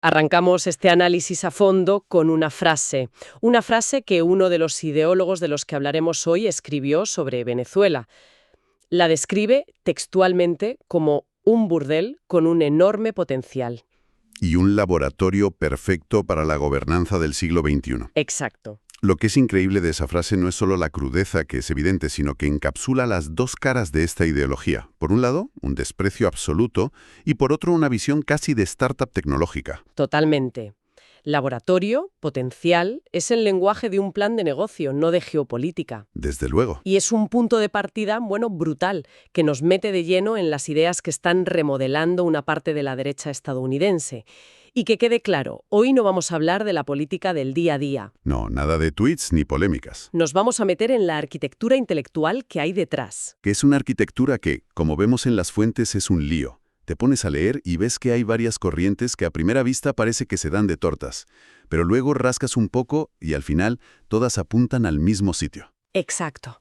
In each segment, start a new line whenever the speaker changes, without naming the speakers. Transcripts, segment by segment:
Arrancamos este análisis a fondo con una frase que uno de los ideólogos de los que hablaremos hoy escribió sobre Venezuela. La describe textualmente como un burdel con un enorme potencial.
Y un laboratorio perfecto para la gobernanza del siglo XXI.
Exacto.
Lo que es increíble de esa frase no es solo la crudeza, que es evidente, sino que encapsula las dos caras de esta ideología. Por un lado, un desprecio absoluto, y por otro, una visión casi de startup tecnológica.
Totalmente. Laboratorio, potencial, es el lenguaje de un plan de negocio, no de geopolítica.
Desde luego.
Y es un punto de partida, brutal, que nos mete de lleno en las ideas que están remodelando una parte de la derecha estadounidense. Y que quede claro, hoy no vamos a hablar de la política del día a día.
No, nada de tweets ni polémicas.
Nos vamos a meter en la arquitectura intelectual que hay detrás.
Que es una arquitectura que, como vemos en las fuentes, es un lío. Te pones a leer y ves que hay varias corrientes que a primera vista parece que se dan de tortas, pero luego rascas un poco y al final todas apuntan al mismo sitio.
Exacto.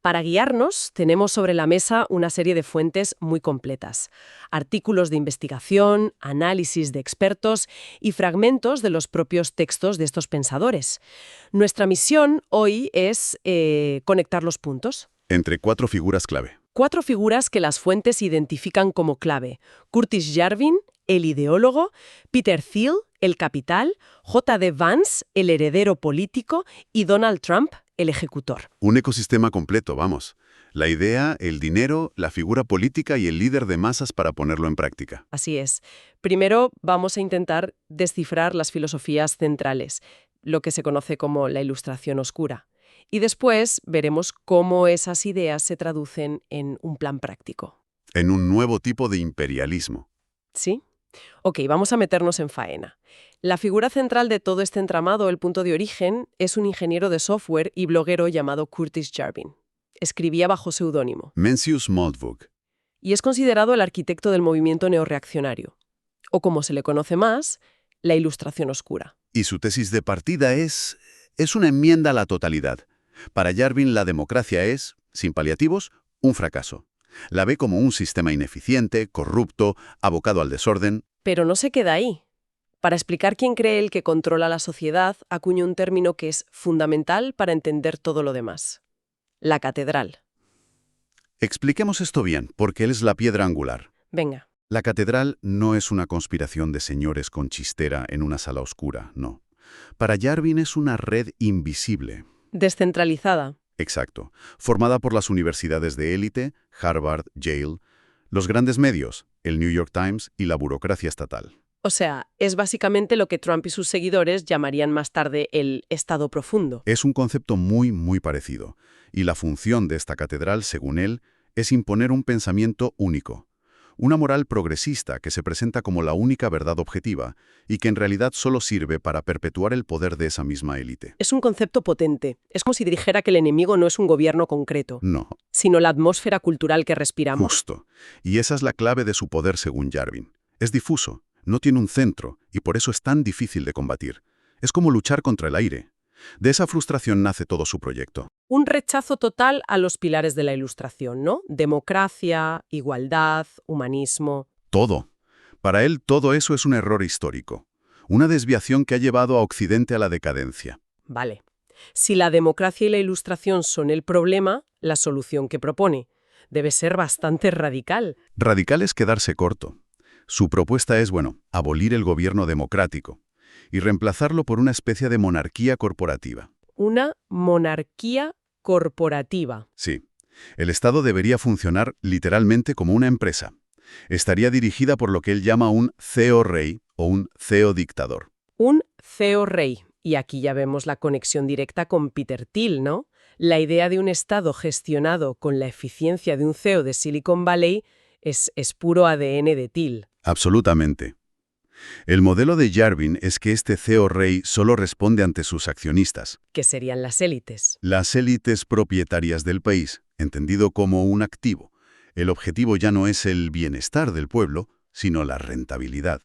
Para guiarnos, tenemos sobre la mesa una serie de fuentes muy completas. Artículos de investigación, análisis de expertos y fragmentos de los propios textos de estos pensadores. Nuestra misión hoy es conectar los puntos.
Entre cuatro figuras clave.
4 figuras que las fuentes identifican como clave: Curtis Yarvin, el ideólogo; Peter Thiel, el capital; J.D. Vance, el heredero político; y Donald Trump, el ejecutor.
Un ecosistema completo, vamos. La idea, el dinero, la figura política y el líder de masas para ponerlo en práctica.
Así es. Primero vamos a intentar descifrar las filosofías centrales, lo que se conoce como la Ilustración Oscura. Y después veremos cómo esas ideas se traducen en un plan práctico.
En un nuevo tipo de imperialismo.
¿Sí? Ok, vamos a meternos en faena. La figura central de todo este entramado, el punto de origen, es un ingeniero de software y bloguero llamado Curtis Yarvin. Escribía bajo seudónimo.
Mencius Moldvug.
Y es considerado el arquitecto del movimiento neorreaccionario. O como se le conoce más, la Ilustración Oscura.
Y su tesis de partida es una enmienda a la totalidad. Para Yarvin, la democracia es, sin paliativos, un fracaso. La ve como un sistema ineficiente, corrupto, abocado al desorden.
Pero no se queda ahí. Para explicar quién cree él que controla la sociedad, acuña un término que es fundamental para entender todo lo demás: la catedral.
Expliquemos esto bien, porque él es la piedra angular.
Venga.
La catedral no es una conspiración de señores con chistera en una sala oscura, no. Para Yarvin es una red invisible.
Descentralizada.
Exacto. Formada por las universidades de élite, Harvard, Yale, los grandes medios, el New York Times y la burocracia estatal.
O sea, es básicamente lo que Trump y sus seguidores llamarían más tarde el Estado profundo.
Es un concepto muy, muy parecido. Y la función de esta catedral, según él, es imponer un pensamiento único. Una moral progresista que se presenta como la única verdad objetiva y que en realidad solo sirve para perpetuar el poder de esa misma élite.
Es un concepto potente. Es como si dijera que el enemigo no es un gobierno concreto,
No.
sino la atmósfera cultural que respiramos.
Justo. Y esa es la clave de su poder según Yarvin. Es difuso, no tiene un centro y por eso es tan difícil de combatir. Es como luchar contra el aire. De esa frustración nace todo su proyecto.
Un rechazo total a los pilares de la Ilustración, ¿no? Democracia, igualdad, humanismo.
Todo. Para él todo eso es un error histórico. Una desviación que ha llevado a Occidente a la decadencia.
Vale. Si la democracia y la Ilustración son el problema, la solución que propone debe ser bastante radical.
Radical es quedarse corto. Su propuesta es, abolir el gobierno democrático y reemplazarlo por una especie de monarquía corporativa.
Una monarquía corporativa.
Sí. El Estado debería funcionar literalmente como una empresa. Estaría dirigida por lo que él llama un CEO rey o un CEO dictador.
Un CEO rey. Y aquí ya vemos la conexión directa con Peter Thiel, ¿no? La idea de un Estado gestionado con la eficiencia de un CEO de Silicon Valley es puro ADN de Thiel.
Absolutamente. El modelo de Yarvin es que este CEO rey solo responde ante sus accionistas.
Que serían las élites.
Las élites propietarias del país, entendido como un activo. El objetivo ya no es el bienestar del pueblo, sino la rentabilidad.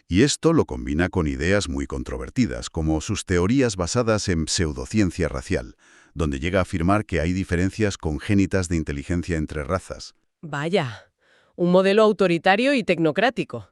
Y esto lo combina con ideas muy controvertidas, como sus teorías basadas en pseudociencia racial, donde llega a afirmar que hay diferencias congénitas de inteligencia entre razas.
Vaya, Un modelo autoritario y tecnocrático.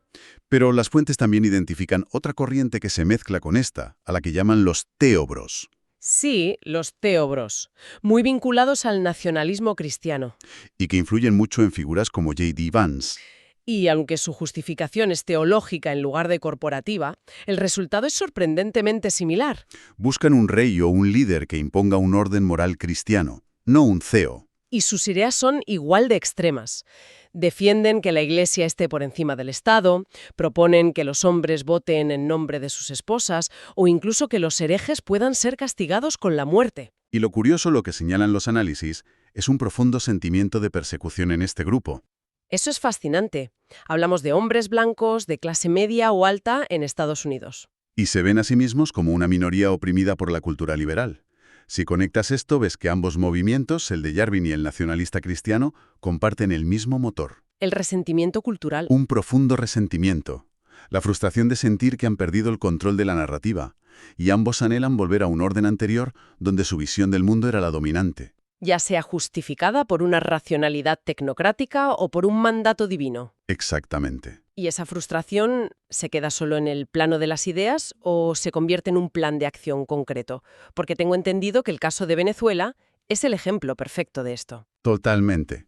Pero las fuentes también identifican otra corriente que se mezcla con esta, a la que llaman los teobros,
Sí, los teobros, muy vinculados al nacionalismo cristiano.
y que influyen mucho en figuras como J.D. Vance.
Y aunque su justificación es teológica en lugar de corporativa, el resultado es sorprendentemente similar.
Buscan un rey o un líder que imponga un orden moral cristiano, no un CEO.
Y sus ideas son igual de extremas. Defienden que la Iglesia esté por encima del Estado, proponen que los hombres voten en nombre de sus esposas o incluso que los herejes puedan ser castigados con la muerte.
Y lo curioso, lo que señalan los análisis, es un profundo sentimiento de persecución en este grupo.
Eso es fascinante. Hablamos de hombres blancos, de clase media o alta en Estados Unidos.
Y se ven a sí mismos como una minoría oprimida por la cultura liberal. Si conectas esto, ves que ambos movimientos, el de Yarvin y el nacionalista cristiano, comparten el mismo motor.
El resentimiento cultural.
Un profundo resentimiento. La frustración de sentir que han perdido el control de la narrativa. Y ambos anhelan volver a un orden anterior donde su visión del mundo era la dominante.
Ya sea justificada por una racionalidad tecnocrática o por un mandato divino.
Exactamente.
¿Y esa frustración se queda solo en el plano de las ideas o se convierte en un plan de acción concreto? Porque tengo entendido que el caso de Venezuela es el ejemplo perfecto de esto.
Totalmente.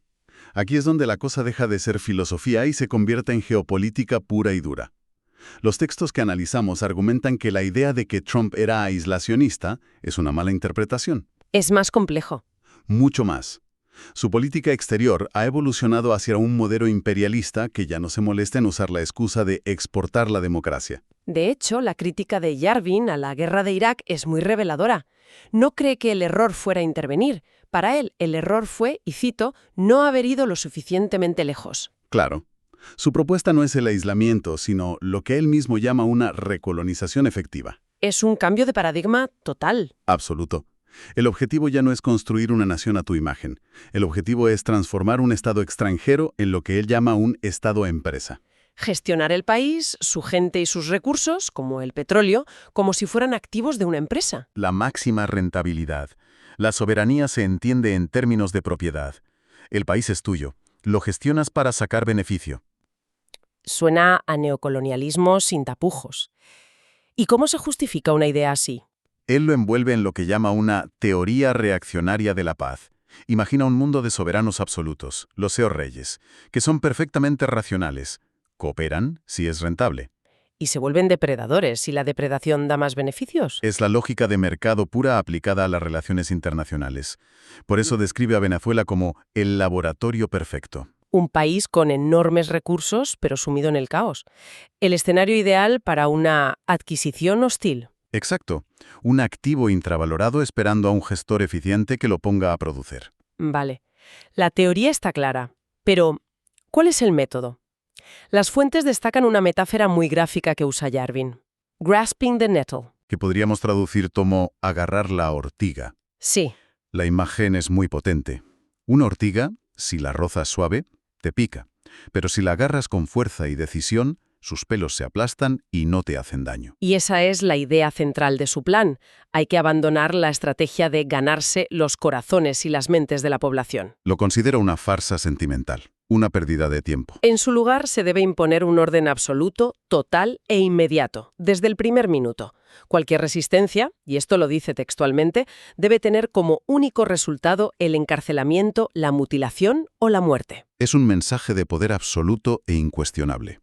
Aquí es donde la cosa deja de ser filosofía y se convierte en geopolítica pura y dura. Los textos que analizamos argumentan que la idea de que Trump era aislacionista es una mala interpretación.
Es más complejo.
Mucho más. Su política exterior ha evolucionado hacia un modelo imperialista que ya no se molesta en usar la excusa de exportar la democracia.
De hecho, la crítica de Yarvin a la guerra de Irak es muy reveladora. No cree que el error fuera intervenir. Para él, el error fue, y cito, no haber ido lo suficientemente lejos.
Claro. Su propuesta no es el aislamiento, sino lo que él mismo llama una recolonización efectiva.
Es un cambio de paradigma total.
Absoluto. El objetivo ya no es construir una nación a tu imagen. El objetivo es transformar un Estado extranjero en lo que él llama un Estado-empresa.
Gestionar el país, su gente y sus recursos, como el petróleo, como si fueran activos de una empresa.
La máxima rentabilidad. La soberanía se entiende en términos de propiedad. El país es tuyo. Lo gestionas para sacar beneficio.
Suena a neocolonialismo sin tapujos. ¿Y cómo se justifica una idea así?
Él lo envuelve en lo que llama una teoría reaccionaria de la paz. Imagina un mundo de soberanos absolutos, los reyes, que son perfectamente racionales. Cooperan si es rentable.
Y se vuelven depredadores si la depredación da más beneficios.
Es la lógica de mercado pura aplicada a las relaciones internacionales. Por eso describe a Venezuela como el laboratorio perfecto.
Un país con enormes recursos, pero sumido en el caos. El escenario ideal para una adquisición hostil.
Exacto. Un activo infravalorado esperando a un gestor eficiente que lo ponga a producir.
Vale. La teoría está clara. Pero, ¿cuál es el método? Las fuentes destacan una metáfora muy gráfica que usa Yarvin. Grasping the nettle.
Que podríamos traducir como agarrar la ortiga.
Sí.
La imagen es muy potente. Una ortiga, si la rozas suave, te pica. Pero si la agarras con fuerza y decisión, sus pelos se aplastan y no te hacen daño.
Y esa es la idea central de su plan. Hay que abandonar la estrategia de ganarse los corazones y las mentes de la población.
Lo considero una farsa sentimental, una pérdida de tiempo.
En su lugar se debe imponer un orden absoluto, total e inmediato, desde el primer minuto. Cualquier resistencia, y esto lo dice textualmente, debe tener como único resultado el encarcelamiento, la mutilación o la muerte.
Es un mensaje de poder absoluto e incuestionable.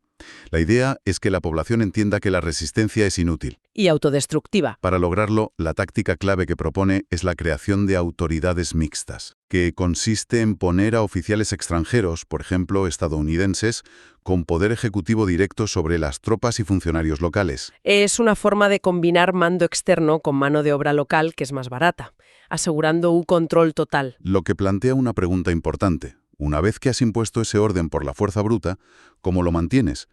La idea es que la población entienda que la resistencia es inútil.
Y autodestructiva.
Para lograrlo, la táctica clave que propone es la creación de autoridades mixtas, que consiste en poner a oficiales extranjeros, por ejemplo estadounidenses, con poder ejecutivo directo sobre las tropas y funcionarios locales.
Es una forma de combinar mando externo con mano de obra local que es más barata, asegurando un control total.
Lo que plantea una pregunta importante. Una vez que has impuesto ese orden por la fuerza bruta, ¿cómo lo mantienes?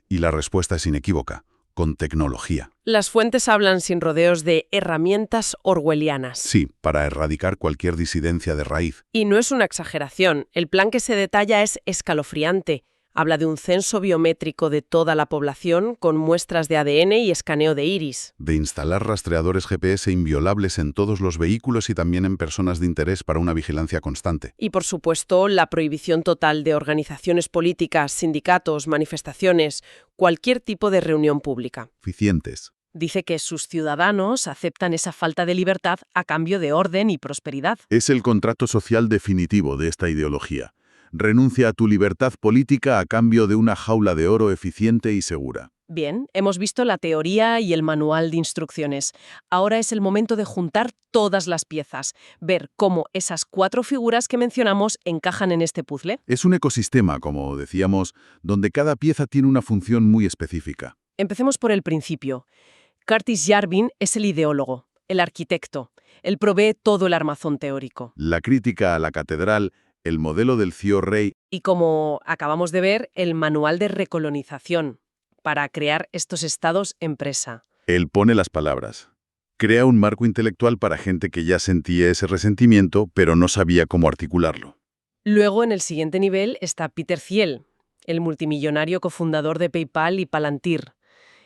Y la respuesta es inequívoca, con tecnología.
Las fuentes hablan sin rodeos de herramientas orwellianas.
Sí, para erradicar cualquier disidencia de raíz.
Y no es una exageración. El plan que se detalla es escalofriante. Habla de un censo biométrico de toda la población con muestras de ADN y escaneo de iris.
De instalar rastreadores GPS inviolables en todos los vehículos y también en personas de interés para una vigilancia constante.
Y, por supuesto, la prohibición total de organizaciones políticas, sindicatos, manifestaciones, cualquier tipo de reunión pública.
Eficientes.
Dice que sus ciudadanos aceptan esa falta de libertad a cambio de orden y prosperidad.
Es el contrato social definitivo de esta ideología. Renuncia a tu libertad política a cambio de una jaula de oro eficiente y segura.
Bien, hemos visto la teoría y el manual de instrucciones. Ahora es el momento de juntar todas las piezas, ver cómo esas 4 figuras que mencionamos encajan en este puzzle.
Es un ecosistema, como decíamos, donde cada pieza tiene una función muy específica.
Empecemos por el principio. Curtis Yarvin es el ideólogo, el arquitecto. Él provee todo el armazón teórico.
La crítica a la catedral, el modelo del Cío Rey.
Y como acabamos de ver, el manual de recolonización para crear estos estados empresa.
Él pone las palabras. Crea un marco intelectual para gente que ya sentía ese resentimiento, pero no sabía cómo articularlo.
Luego, en el siguiente nivel, está Peter Thiel, el multimillonario cofundador de PayPal y Palantir.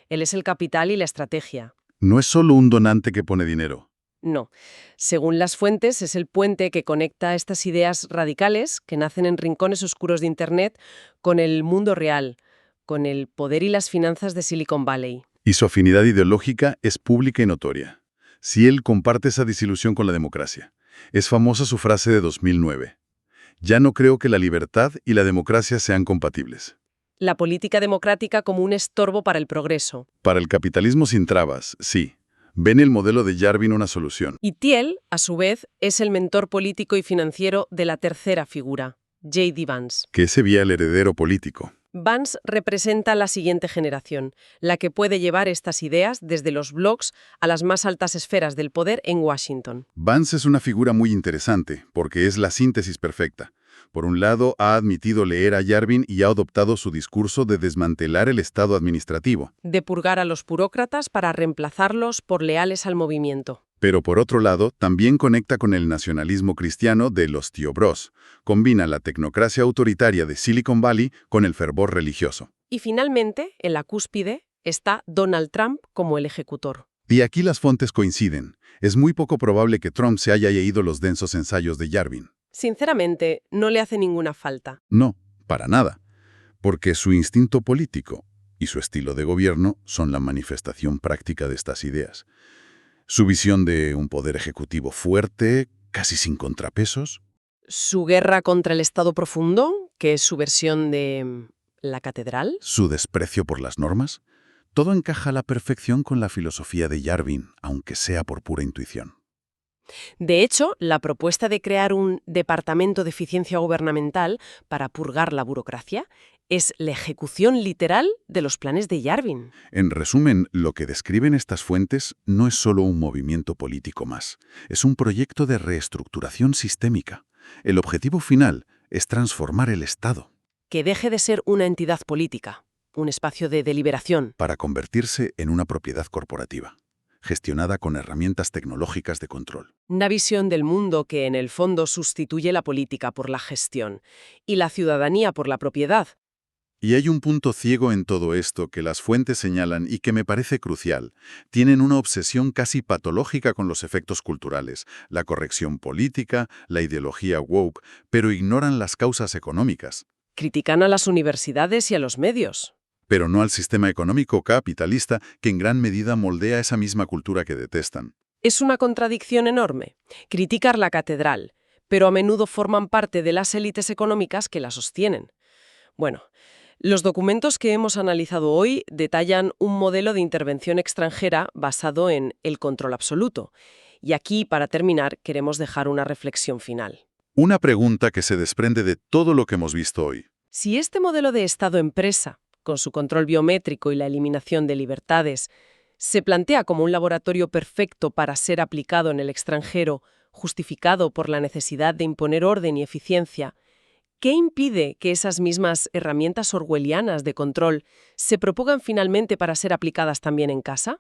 Él es el capital y la estrategia.
No es solo un donante que pone dinero.
No. Según las fuentes, es el puente que conecta estas ideas radicales que nacen en rincones oscuros de Internet con el mundo real, con el poder y las finanzas de Silicon Valley.
Y su afinidad ideológica es pública y notoria. Si él comparte esa desilusión con la democracia. Es famosa su frase de 2009. Ya no creo que la libertad y la democracia sean compatibles.
La política democrática como un estorbo para el progreso.
Para el capitalismo sin trabas, sí. Ven el modelo de Yarvin una solución.
Y Thiel, a su vez, es el mentor político y financiero de la tercera figura, J.D. Vance.
Que ese vía el heredero político.
Vance representa la siguiente generación, la que puede llevar estas ideas desde los blogs a las más altas esferas del poder en Washington.
Vance es una figura muy interesante, porque es la síntesis perfecta. Por un lado, ha admitido leer a Yarvin y ha adoptado su discurso de desmantelar el Estado administrativo.
De purgar a los burócratas para reemplazarlos por leales al movimiento.
Pero por otro lado, también conecta con el nacionalismo cristiano de los Tío Bros. Combina la tecnocracia autoritaria de Silicon Valley con el fervor religioso.
Y finalmente, en la cúspide, está Donald Trump como el ejecutor.
Y aquí las fuentes coinciden. Es muy poco probable que Trump se haya leído los densos ensayos de Yarvin.
Sinceramente, no le hace ninguna falta.
No, para nada. Porque su instinto político y su estilo de gobierno son la manifestación práctica de estas ideas. Su visión de un poder ejecutivo fuerte, casi sin contrapesos.
Su guerra contra el Estado profundo, que es su versión de la catedral.
Su desprecio por las normas. Todo encaja a la perfección con la filosofía de Yarvin, aunque sea por pura intuición.
De hecho, la propuesta de crear un departamento de eficiencia gubernamental para purgar la burocracia es la ejecución literal de los planes de Yarvin.
En resumen, lo que describen estas fuentes no es solo un movimiento político más. Es un proyecto de reestructuración sistémica. El objetivo final es transformar el Estado.
Que deje de ser una entidad política, un espacio de deliberación.
Para convertirse en una propiedad corporativa, gestionada con herramientas tecnológicas de control.
Una visión del mundo que en el fondo sustituye la política por la gestión y la ciudadanía por la propiedad.
Y hay un punto ciego en todo esto que las fuentes señalan y que me parece crucial. Tienen una obsesión casi patológica con los efectos culturales, la corrección política, la ideología woke, pero ignoran las causas económicas.
Critican a las universidades y a los medios.
Pero no al sistema económico capitalista que en gran medida moldea esa misma cultura que detestan.
Es una contradicción enorme. Criticar la catedral, pero a menudo forman parte de las élites económicas que la sostienen. Bueno, los documentos que hemos analizado hoy detallan un modelo de intervención extranjera basado en el control absoluto. Y aquí, para terminar, queremos dejar una reflexión final.
Una pregunta que se desprende de todo lo que hemos visto hoy.
Si este modelo de Estado-empresa, con su control biométrico y la eliminación de libertades, se plantea como un laboratorio perfecto para ser aplicado en el extranjero, justificado por la necesidad de imponer orden y eficiencia, ¿qué impide que esas mismas herramientas orwellianas de control se propongan finalmente para ser aplicadas también en casa?